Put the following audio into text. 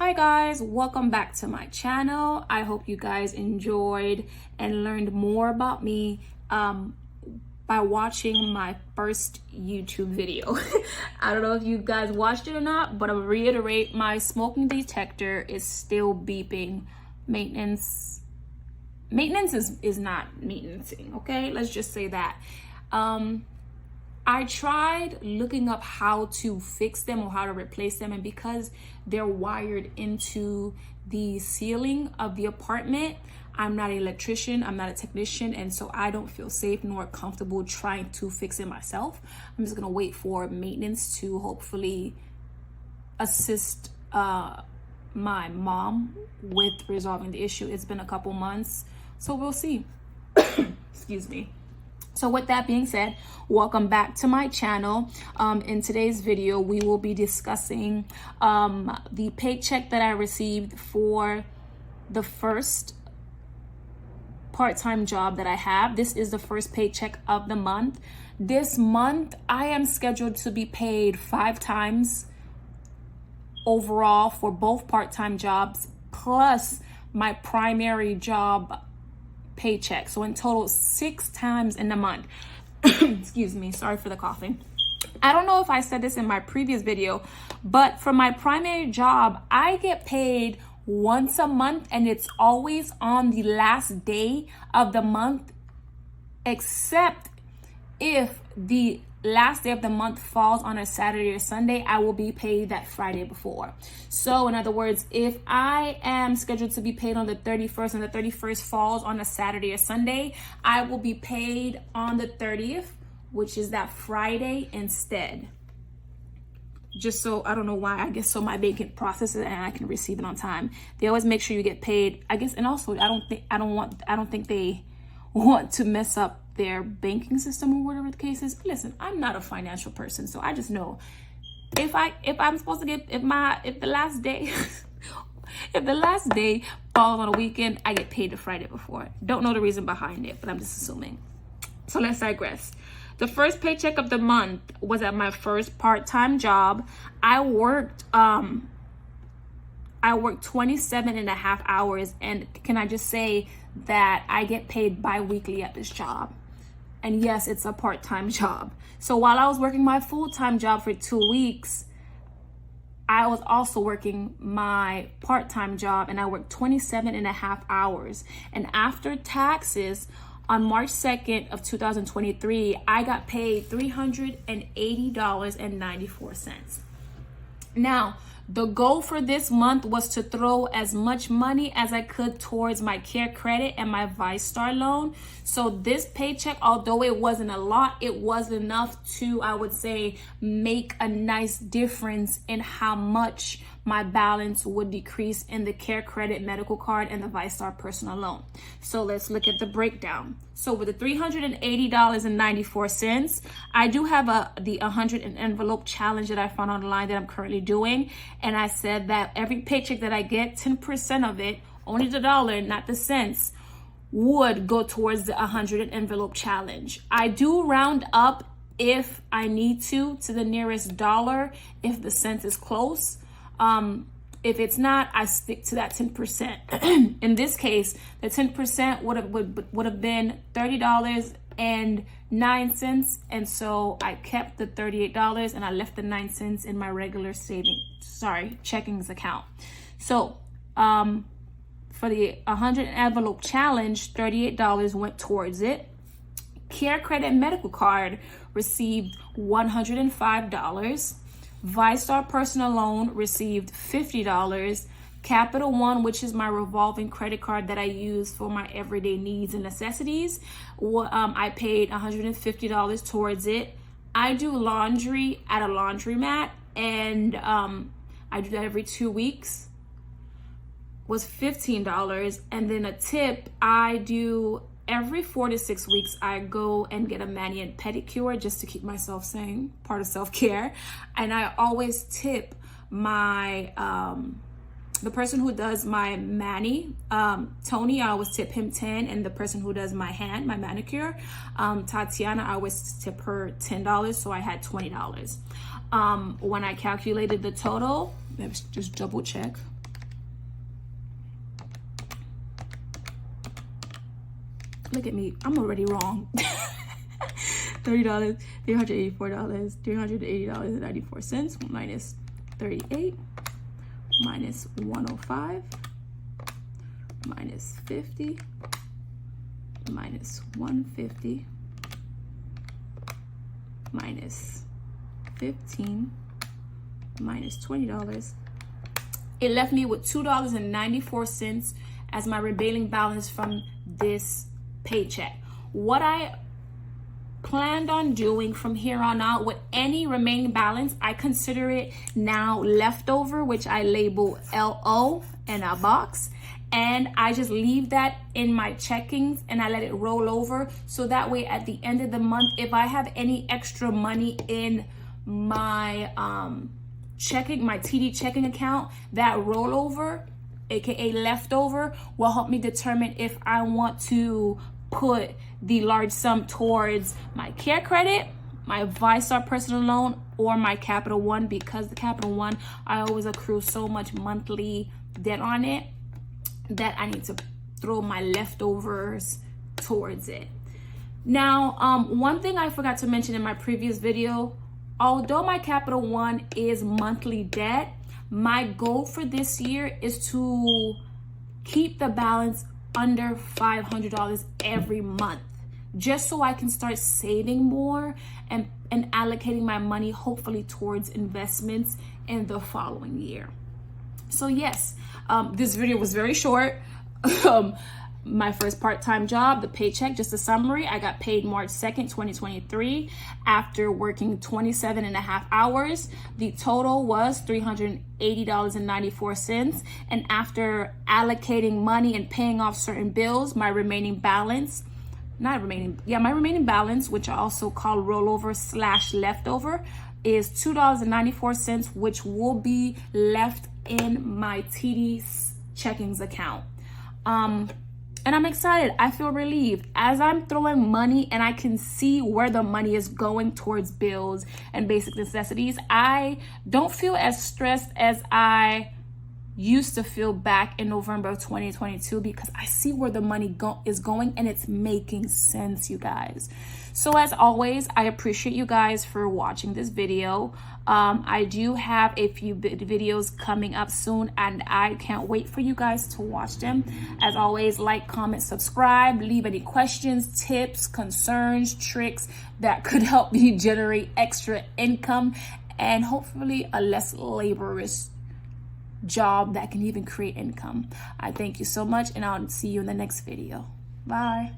Hi guys, welcome back to my channel. I hope you guys enjoyed and learned more about me by watching my first YouTube video. I don't know if you guys watched it or not, but I'll reiterate, my smoking detector is still beeping. Maintenance is not maintenancing, okay? Let's just say that. I tried looking up how to fix them or how to replace them, and because they're wired into the ceiling of the apartment, I'm not an electrician, I'm not a technician, and so I don't feel safe nor comfortable trying to fix it myself. I'm just gonna wait for maintenance to hopefully assist my mom with resolving the issue. It's been a couple months, so we'll see. Excuse me. So with that being said, welcome back to my channel. In today's video, we will be discussing the paycheck that I received for the first part-time job that I have. This is the first paycheck of the month. This month, I am scheduled to be paid 5 times overall for both part-time jobs, plus my primary job paycheck. So in total, 6 times in the month. Excuse me, sorry for the coughing. I don't know if I said this in my previous video, but for my primary job, I get paid once a month, and it's always on the last day of the month, except if the last day of the month falls on a Saturday or Sunday, I will be paid that Friday before. So in other words, if I am scheduled to be paid on the 31st and the 31st falls on a Saturday or Sunday, I will be paid on the 30th, which is that Friday instead. Just so, I don't know why, I guess so my bank can process it and I can receive it on time. They always make sure you get paid, I guess, and also I don't think they want to mess up their banking system or whatever the case is. Listen, I'm not a financial person, so I just know if I'm supposed to get, if the last day if the last day falls on a weekend, I get paid the Friday before. Don't know the reason behind it, but I'm just assuming. So let's digress. The first paycheck of the month was at my first part-time job. I worked 27 and a half hours, and can I just say that I get paid bi-weekly at this job. And yes, it's a part-time job. So while I was working my full-time job for 2 weeks, I was also working my part-time job, and I worked 27 and a half hours. And after taxes, on March 2nd of 2023, I got paid $380.94. Now, the goal for this month was to throw as much money as I could towards my care credit and my ViStar loan. So this paycheck, although it wasn't a lot, it was enough to, I would say, make a nice difference in how much my balance would decrease in the care credit medical card and the ViStar personal loan. So let's look at the breakdown. So with the $380.94, I do have the 100 envelope challenge that I found online that I'm currently doing. And I said that every paycheck that I get, 10% of it, only the dollar, not the cents, would go towards the 100 envelope challenge. I do round up if I need to the nearest dollar if the cent is close. If it's not, I stick to that 10%. In this case, the 10% would have been $30.09, and so I kept the $38 and I left the 9 cents in my regular checkings account. So for the 100 envelope challenge, $38 went towards it. Care credit medical card received $105. ViStar personal loan received $50. Capital One, which is my revolving credit card that I use for my everyday needs and necessities, I paid $150 towards it. I do laundry at a laundromat, and I do that every 2 weeks, was $15. And then a tip, I do every 4 to 6 weeks, I go and get a mani and pedicure just to keep myself sane, part of self-care. And I always tip my, the person who does my mani, Tony, I always tip him 10, and the person who does my hand, my manicure, Tatiana, I always tip her $10, so I had $20. When I calculated the total, let's just double check. Look at me, I'm already wrong. $30, $384, $380.94 minus 38 minus 105 minus 50 minus 150 minus 15 minus $20. It left me with $2.94 as my remaining balance from this paycheck. What I planned on doing from here on out with any remaining balance, I consider it now leftover, which I label LO in a box, and I just leave that in my checkings and I let it roll over, so that way at the end of the month, if I have any extra money in my checking, my TD checking account, that rollover, aka leftover, will help me determine if I want to put the large sum towards my care credit, my ViStar personal loan, or my Capital One, because the Capital One, I always accrue so much monthly debt on it that I need to throw my leftovers towards it. Now, one thing I forgot to mention in my previous video, although my Capital One is monthly debt, my goal for this year is to keep the balance under $500 every month, just so I can start saving more and allocating my money hopefully towards investments in the following year. So yes, this video was very short. My first part-time job, the paycheck, just a summary. I got paid March 2nd, 2023 after working 27 and a half hours. The total was $380.94. And after allocating money and paying off certain bills, my remaining balance, my remaining balance, which I also call rollover / leftover, is $2.94, which will be left in my TD checkings account. And I'm excited. I feel relieved as I'm throwing money and I can see where the money is going towards bills and basic necessities. I don't feel as stressed as I used to feel back in November of 2022, because I see where the money is going and it's making sense, you guys. So as always, I appreciate you guys for watching this video. I do have a few videos coming up soon and I can't wait for you guys to watch them. As always, like, comment, subscribe, leave any questions, tips, concerns, tricks that could help me generate extra income and hopefully a less laborious job that can even create income. I thank you so much and I'll see you in the next video. Bye.